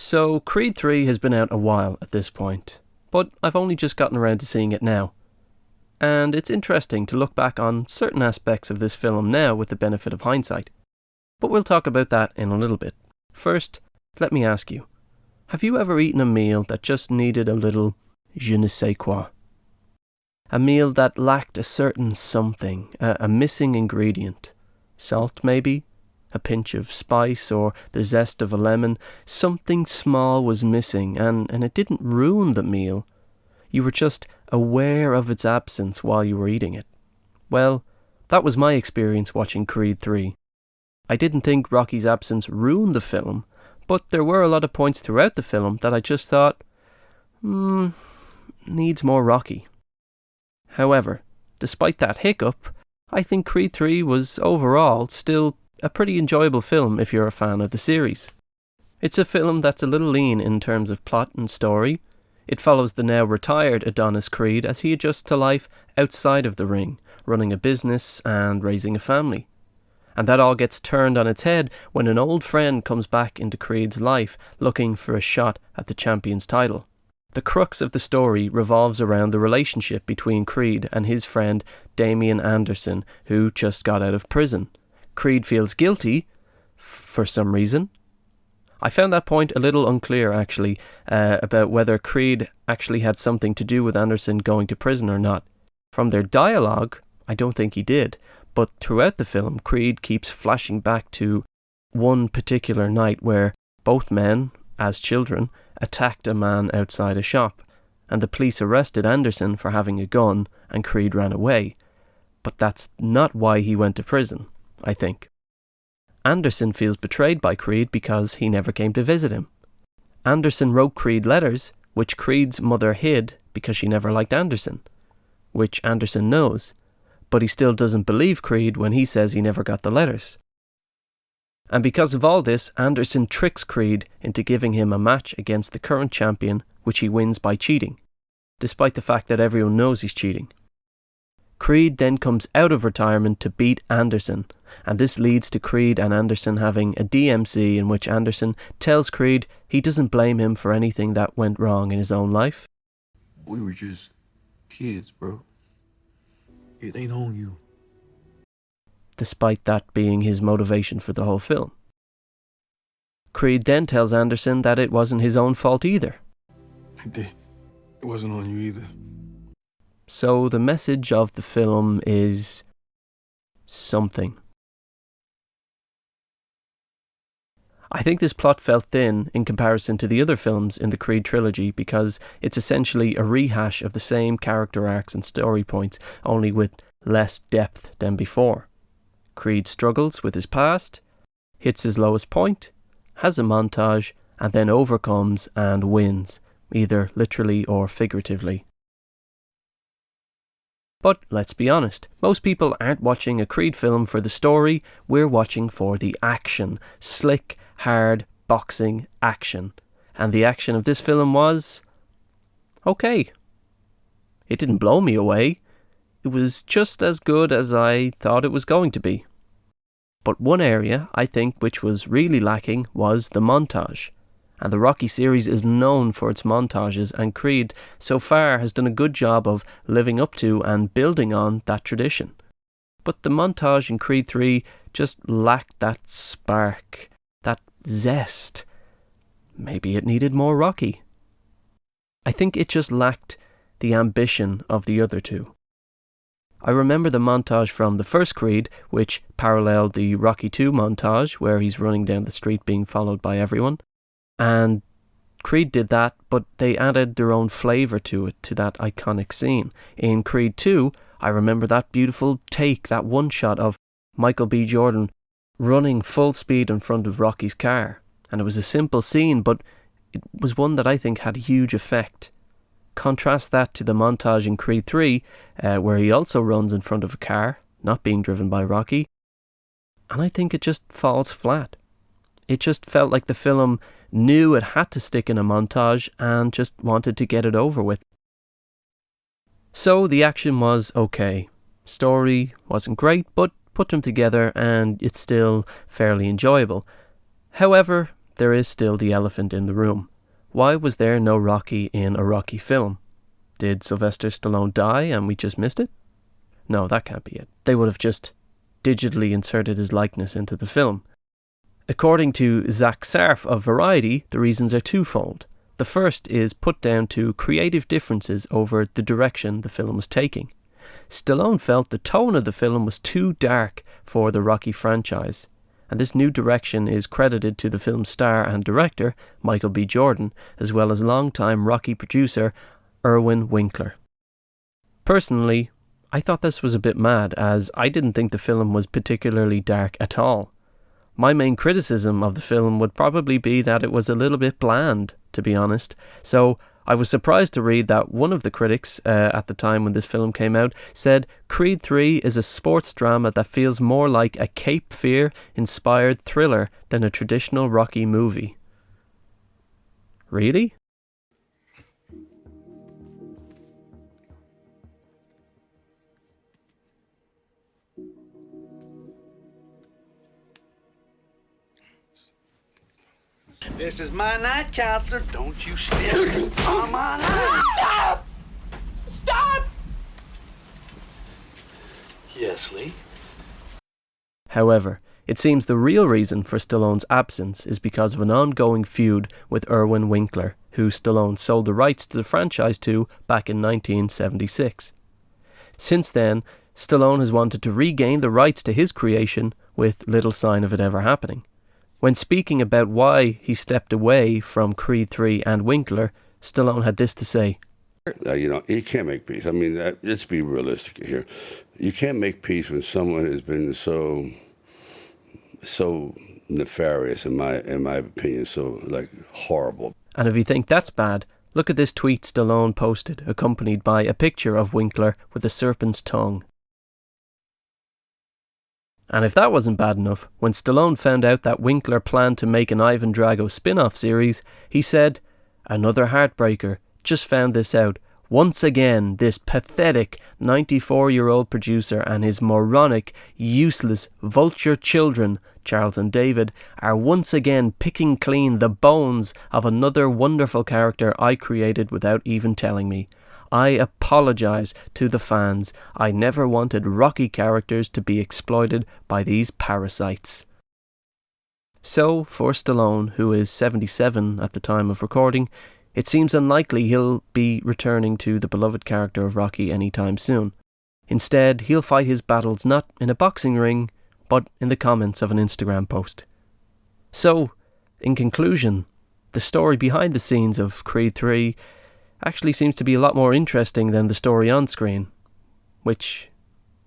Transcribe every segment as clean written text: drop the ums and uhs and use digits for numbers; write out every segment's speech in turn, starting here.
So Creed 3 has been out a while at this point, but I've only just gotten around to seeing it now. And it's interesting to look back on certain aspects of this film now with the benefit of hindsight. But we'll talk about that in a little bit. First, let me ask you, have you ever eaten a meal that just needed a little je ne sais quoi? A meal that lacked a certain something, a missing ingredient. Salt, maybe? A pinch of spice or the zest of a lemon. Something small was missing and it didn't ruin the meal. You were just aware of its absence while you were eating it. Well, that was my experience watching Creed 3. I didn't think Rocky's absence ruined the film, but there were a lot of points throughout the film that I just thought, needs more Rocky. However, despite that hiccup, I think Creed 3 was overall still a pretty enjoyable film if you're a fan of the series. It's a film that's a little lean in terms of plot and story. It follows the now retired Adonis Creed as he adjusts to life outside of the ring, running a business and raising a family. And that all gets turned on its head when an old friend comes back into Creed's life looking for a shot at the champion's title. The crux of the story revolves around the relationship between Creed and his friend Damian Anderson, who just got out of prison. Creed feels guilty, for some reason. I found that point a little unclear, actually, about whether Creed actually had something to do with Anderson going to prison or not. From their dialogue, I don't think he did, but throughout the film, Creed keeps flashing back to one particular night where both men, as children, attacked a man outside a shop, and the police arrested Anderson for having a gun, and Creed ran away. But that's not why he went to prison, I think. Anderson feels betrayed by Creed because he never came to visit him. Anderson wrote Creed letters, which Creed's mother hid because she never liked Anderson, which Anderson knows, but he still doesn't believe Creed when he says he never got the letters. And because of all this, Anderson tricks Creed into giving him a match against the current champion, which he wins by cheating, despite the fact that everyone knows he's cheating. Creed then comes out of retirement to beat Anderson, and this leads to Creed and Anderson having a DMC in which Anderson tells Creed he doesn't blame him for anything that went wrong in his own life. We were just kids, bro. It ain't on you. Despite that being his motivation for the whole film. Creed then tells Anderson that it wasn't his own fault either. It wasn't on you either. So the message of the film is something. I think this plot felt thin in comparison to the other films in the Creed trilogy because it's essentially a rehash of the same character arcs and story points, only with less depth than before. Creed struggles with his past, hits his lowest point, has a montage, and then overcomes and wins, either literally or figuratively. But let's be honest, most people aren't watching a Creed film for the story, we're watching for the action. Slick, hard, boxing action. And the action of this film was okay. It didn't blow me away. It was just as good as I thought it was going to be. But one area, I think, which was really lacking was the montage. And the Rocky series is known for its montages, and Creed so far has done a good job of living up to and building on that tradition. But the montage in Creed 3 just lacked that spark, that zest. Maybe it needed more Rocky. I think it just lacked the ambition of the other two. I remember the montage from the first Creed, which paralleled the Rocky 2 montage, where he's running down the street being followed by everyone. And Creed did that, but they added their own flavour to it, to that iconic scene. In Creed 2, I remember that beautiful take, that one shot of Michael B. Jordan running full speed in front of Rocky's car. And it was a simple scene, but it was one that I think had a huge effect. Contrast that to the montage in Creed 3, where he also runs in front of a car, not being driven by Rocky. And I think it just falls flat. It just felt like the film knew it had to stick in a montage and just wanted to get it over with. So the action was okay. Story wasn't great, but put them together and it's still fairly enjoyable. However, there is still the elephant in the room. Why was there no Rocky in a Rocky film? Did Sylvester Stallone die and we just missed it? No, that can't be it. They would have just digitally inserted his likeness into the film. According to Zach Sarf of Variety, the reasons are twofold. The first is put down to creative differences over the direction the film was taking. Stallone felt the tone of the film was too dark for the Rocky franchise, and this new direction is credited to the film's star and director, Michael B. Jordan, as well as longtime Rocky producer Irwin Winkler. Personally, I thought this was a bit mad, as I didn't think the film was particularly dark at all. My main criticism of the film would probably be that it was a little bit bland, to be honest, so I was surprised to read that one of the critics at the time when this film came out said Creed 3 is a sports drama that feels more like a Cape Fear-inspired thriller than a traditional Rocky movie. Really? This is my night, counselor. Don't you step on my line. Stop! Stop! Yes, Lee? However, it seems the real reason for Stallone's absence is because of an ongoing feud with Irwin Winkler, who Stallone sold the rights to the franchise to back in 1976. Since then, Stallone has wanted to regain the rights to his creation with little sign of it ever happening. When speaking about why he stepped away from Creed 3 and Winkler, Stallone had this to say. You can't make peace. I mean, let's be realistic here. You can't make peace when someone has been so nefarious, in my opinion, so horrible. And if you think that's bad, look at this tweet Stallone posted, accompanied by a picture of Winkler with a serpent's tongue. And if that wasn't bad enough, when Stallone found out that Winkler planned to make an Ivan Drago spin-off series, he said, "Another heartbreaker, just found this out. Once again, this pathetic 94-year-old producer and his moronic, useless, vulture children, Charles and David, are once again picking clean the bones of another wonderful character I created without even telling me. I apologise to the fans. I never wanted Rocky characters to be exploited by these parasites." So, for Stallone, who is 77 at the time of recording, it seems unlikely he'll be returning to the beloved character of Rocky anytime soon. Instead, he'll fight his battles not in a boxing ring, but in the comments of an Instagram post. So, in conclusion, the story behind the scenes of Creed 3 actually seems to be a lot more interesting than the story on screen, which,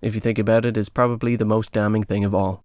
if you think about it, is probably the most damning thing of all.